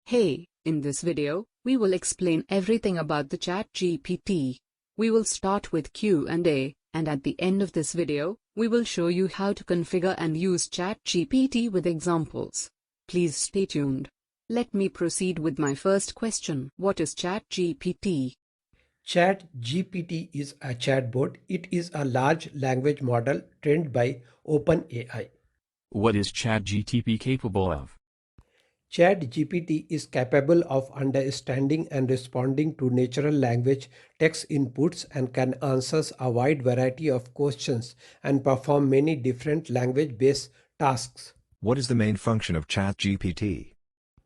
Hey, in this video, we will explain everything about the ChatGPT. We will start with Q&A, and at the end of this video, we will show you how to configure and use ChatGPT with examples. Please stay tuned. Let me proceed with my first question. What is ChatGPT? ChatGPT is a chatbot. It is a large language model trained by OpenAI. What is ChatGTP capable of? ChatGPT is capable of understanding and responding to natural language text inputs and can answer a wide variety of questions and perform many different language-based tasks. What is the main function of ChatGPT?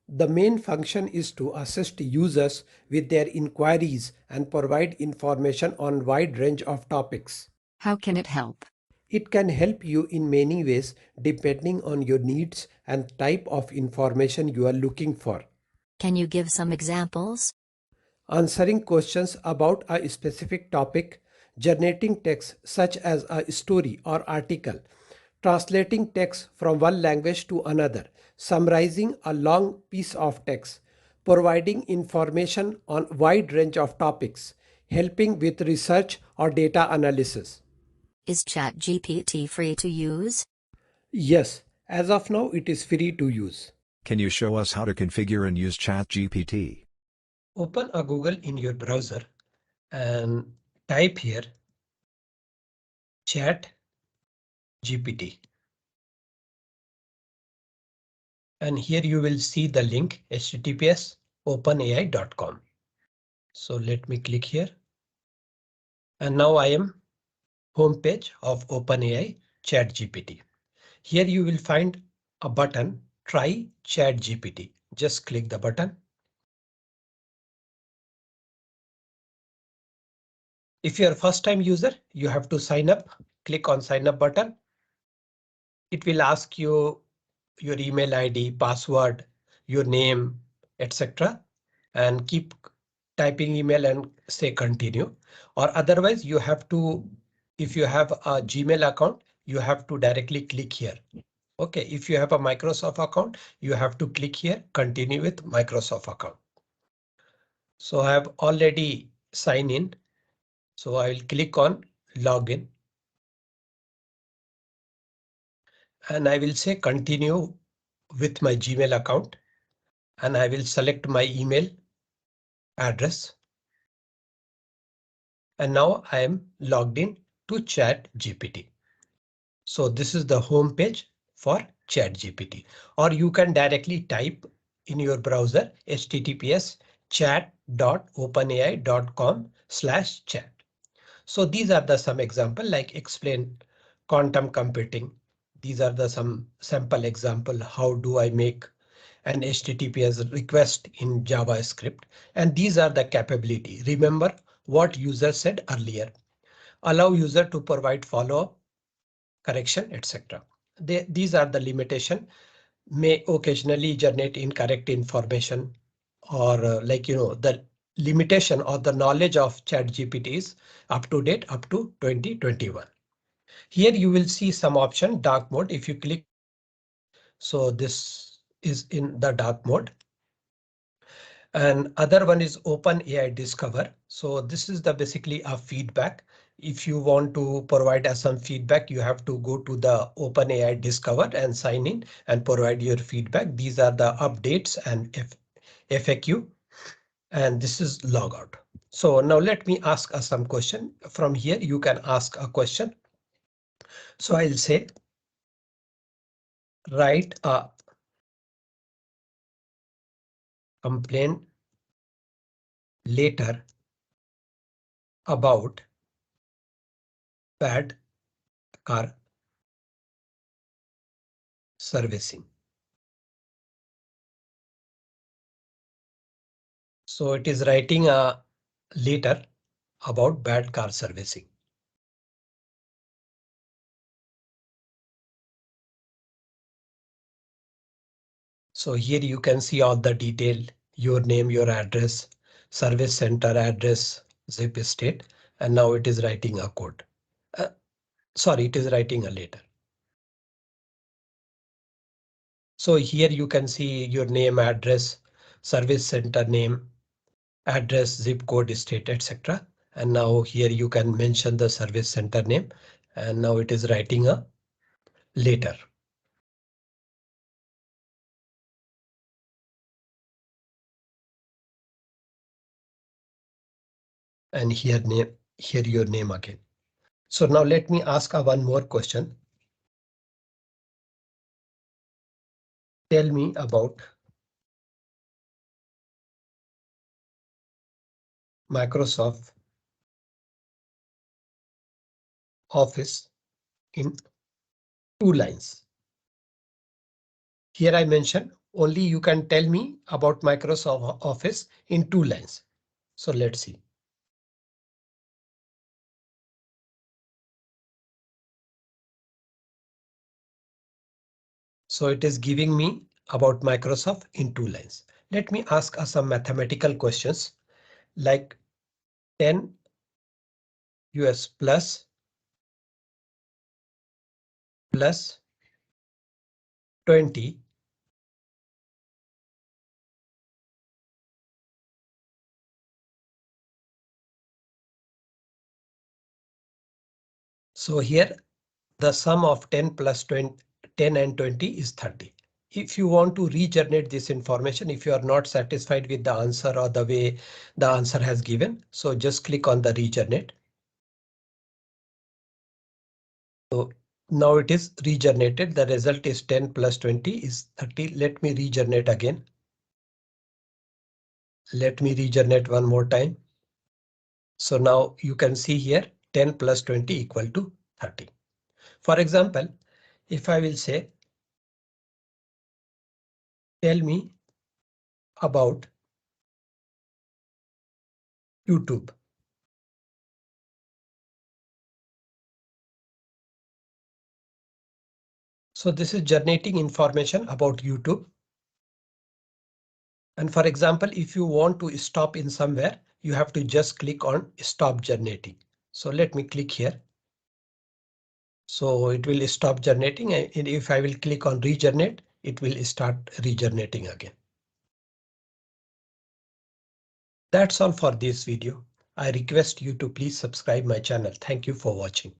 The main function is to assist users with their inquiries and provide information on a wide range of topics. How can it help? It can help you in many ways depending on your needs and type of information you are looking for. Can you give some examples? Answering questions about a specific topic, generating text such as a story or article, translating text from one language to another, summarizing a long piece of text, providing information on a wide range of topics, helping with research or data analysis. Is ChatGPT free to use? Yes, as of now it is free to use. Can you show us how to configure and use ChatGPT? Open a Google in your browser and type here ChatGPT. And here you will see the link https openai.com. So let me click here. And now I am homepage of OpenAI ChatGPT. Here you will find a button, Try ChatGPT. Just click the button. If you are a first-time user, you have to sign up. Click on sign up button. It will ask you your email ID, password, your name, etc. and keep typing email and say continue. Or otherwise you have to, if you have a Gmail account, you have to directly click here. Okay, if you have a Microsoft account, you have to click here, continue with Microsoft account. So I have already signed in. So I will click on login. And I will say continue with my Gmail account. And I will select my email address. And now I am logged in to ChatGPT. So this is the home page for ChatGPT, or you can directly type in your browser https chat.openai.com/chat. So these are the some example like explain quantum computing. These are the some sample example. How do I make an HTTPS request in JavaScript? And these are the capability. Remember what user said earlier. Allow user to provide follow-up, correction, etc. These are the limitation. May occasionally generate incorrect information or the limitation or the knowledge of ChatGPT is up to date up to 2021. Here you will see some option dark mode. If you click, so this is in the dark mode. And other one is OpenAI Discover. So this is the basically a feedback. If you want to provide us some feedback, you have to go to the OpenAI Discover and sign in and provide your feedback. These are the updates and FAQ. And this is logout. So now let me ask us some question. From here you can ask a question. So I'll say write a complaint later about bad car servicing. So it is writing a letter about bad car servicing. So here you can see all the detail, your name, your address, service center address, zip state, and now it is writing a code. Sorry, it is writing a letter. So here you can see your name, address, service center name, address, zip code, state, etc. And now here you can mention the service center name, and now it is writing a letter. And here your name again. So now let me ask one more question. Tell me about Microsoft Office in 2 lines. Here I mentioned only you can tell me about Microsoft Office in 2 lines. So let's see. So it is giving me about Microsoft in 2 lines. Let me ask us some mathematical questions like 10 US plus 20 . So here the sum of 10 plus 20, 10 and 20 is 30. If you want to regenerate this information, if you are not satisfied with the answer or the way the answer has given, so just click on the regenerate. So now it is regenerated. The result is 10 plus 20 is 30. Let me regenerate again. Let me regenerate one more time. So now you can see here 10 plus 20 equal to 30. For example, if I will say, tell me about YouTube. So this is generating information about YouTube. And for example, if you want to stop in somewhere, you have to just click on stop generating. So let me click here. So it will stop generating, and if I will click on regenerate, it will start regenerating again. That's all for this video. I request you to please subscribe my channel. Thank you for watching.